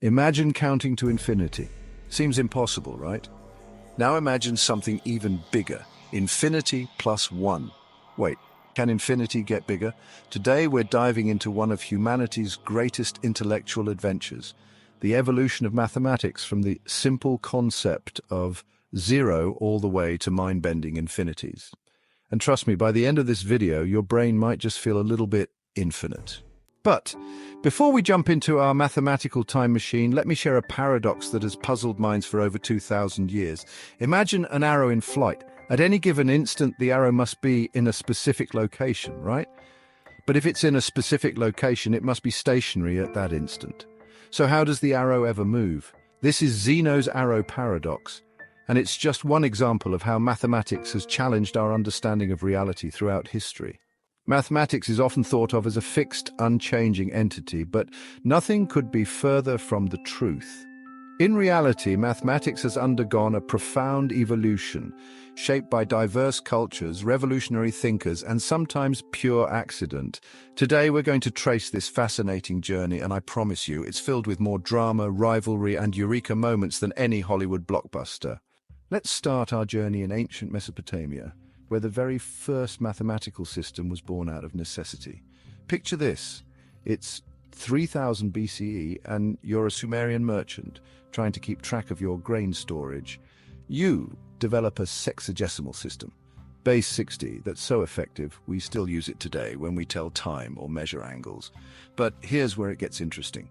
Imagine counting to infinity. Seems impossible, right? Now imagine something even bigger. Infinity plus 1. Wait, can infinity get bigger? Today we're diving into one of humanity's greatest intellectual adventures, the evolution of mathematics from the simple concept of zero all the way to mind-bending infinities. And trust me, by the end of this video, your brain might just feel a little bit infinite. But before we jump into our mathematical time machine, let me share a paradox that has puzzled minds for over 2,000 years. Imagine an arrow in flight. At any given instant, the arrow must be in a specific location, right? But if it's in a specific location, it must be stationary at that instant. So how does the arrow ever move? This is Zeno's arrow paradox, and it's just one example of how mathematics has challenged our understanding of reality throughout history. Mathematics is often thought of as a fixed, unchanging entity, but nothing could be further from the truth. In reality, mathematics has undergone a profound evolution, shaped by diverse cultures, revolutionary thinkers, and sometimes pure accident. Today, we're going to trace this fascinating journey, and I promise you, it's filled with more drama, rivalry, and eureka moments than any Hollywood blockbuster. Let's start our journey in ancient Mesopotamia, where the very first mathematical system was born out of necessity. Picture this. It's 3000 BCE, and you're a Sumerian merchant trying to keep track of your grain storage. You develop a sexagesimal system, base 60, that's so effective we still use it today when we tell time or measure angles. But here's where it gets interesting.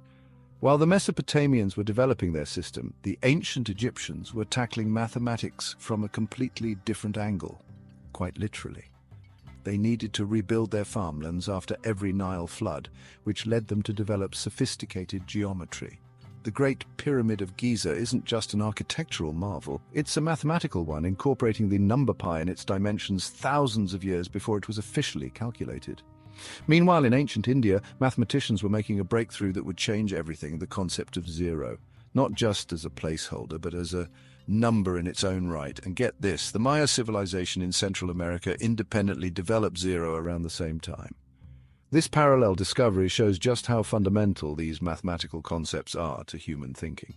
While the Mesopotamians were developing their system, the ancient Egyptians were tackling mathematics from a completely different angle. Quite literally. They needed to rebuild their farmlands after every Nile flood, which led them to develop sophisticated geometry. The Great Pyramid of Giza isn't just an architectural marvel, it's a mathematical one, incorporating the number pi in its dimensions thousands of years before it was officially calculated. Meanwhile, in ancient India, mathematicians were making a breakthrough that would change everything, the concept of zero, not just as a placeholder, but as a number in its own right. And get this, the Maya civilization in Central America independently developed zero around the same time. This parallel discovery shows just how fundamental these mathematical concepts are to human thinking.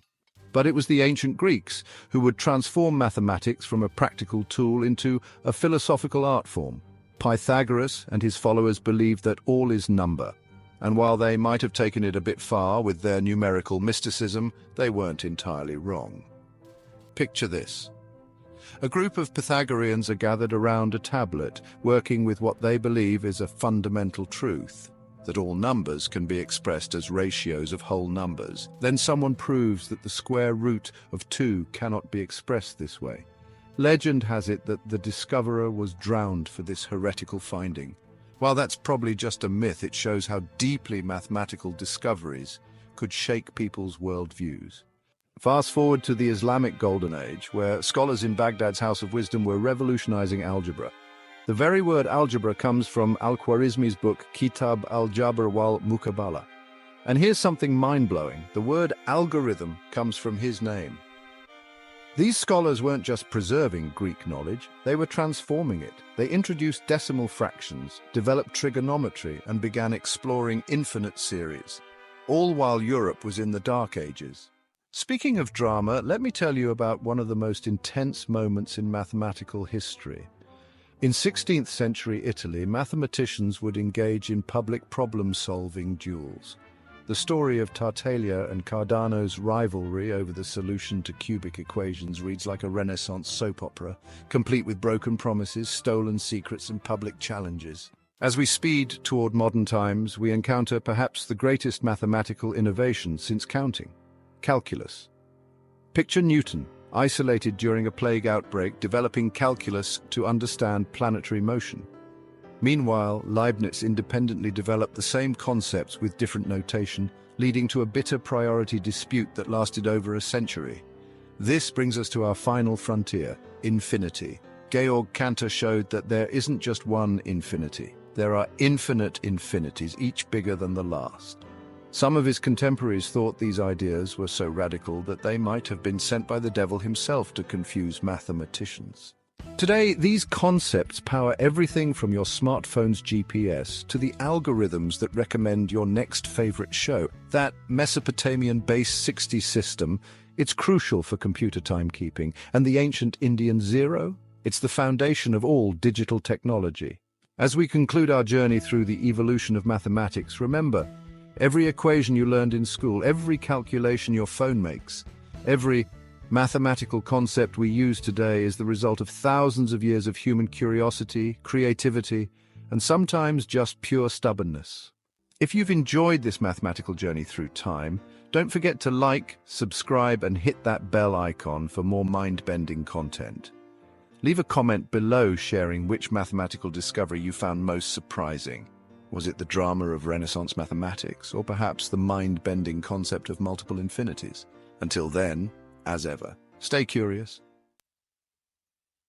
But it was the ancient Greeks who would transform mathematics from a practical tool into a philosophical art form. Pythagoras and his followers believed that all is number, and while they might have taken it a bit far with their numerical mysticism, they weren't entirely wrong. Picture this. A group of Pythagoreans are gathered around a tablet, working with what they believe is a fundamental truth, that all numbers can be expressed as ratios of whole numbers. Then someone proves that the square root of 2 cannot be expressed this way. Legend has it that the discoverer was drowned for this heretical finding. While that's probably just a myth, it shows how deeply mathematical discoveries could shake people's worldviews. Fast forward to the Islamic Golden Age, where scholars in Baghdad's House of Wisdom were revolutionizing algebra. The very word algebra comes from Al-Khwarizmi's book Kitab al-Jabr wal-Muqabala. And here's something mind-blowing. The word algorithm comes from his name. These scholars weren't just preserving Greek knowledge, they were transforming it. They introduced decimal fractions, developed trigonometry, and began exploring infinite series, all while Europe was in the Dark Ages. Speaking of drama, let me tell you about one of the most intense moments in mathematical history. In 16th century Italy, mathematicians would engage in public problem-solving duels. The story of Tartaglia and Cardano's rivalry over the solution to cubic equations reads like a Renaissance soap opera, complete with broken promises, stolen secrets, and public challenges. As we speed toward modern times, we encounter perhaps the greatest mathematical innovation since counting: calculus. Picture Newton, isolated during a plague outbreak, developing calculus to understand planetary motion. Meanwhile, Leibniz independently developed the same concepts with different notation, leading to a bitter priority dispute that lasted over a century. This brings us to our final frontier, infinity. Georg Cantor showed that there isn't just one infinity. There are infinite infinities, each bigger than the last. Some of his contemporaries thought these ideas were so radical that they might have been sent by the devil himself to confuse mathematicians. Today, these concepts power everything from your smartphone's GPS to the algorithms that recommend your next favorite show. That Mesopotamian base 60 system, it's crucial for computer timekeeping. And the ancient Indian zero? It's the foundation of all digital technology. As we conclude our journey through the evolution of mathematics, remember, every equation you learned in school, every calculation your phone makes, every mathematical concept we use today is the result of thousands of years of human curiosity, creativity, and sometimes just pure stubbornness. If you've enjoyed this mathematical journey through time, don't forget to like, subscribe, and hit that bell icon for more mind-bending content. Leave a comment below sharing which mathematical discovery you found most surprising. Was it the drama of Renaissance mathematics, or perhaps the mind-bending concept of multiple infinities? Until then, as ever, stay curious,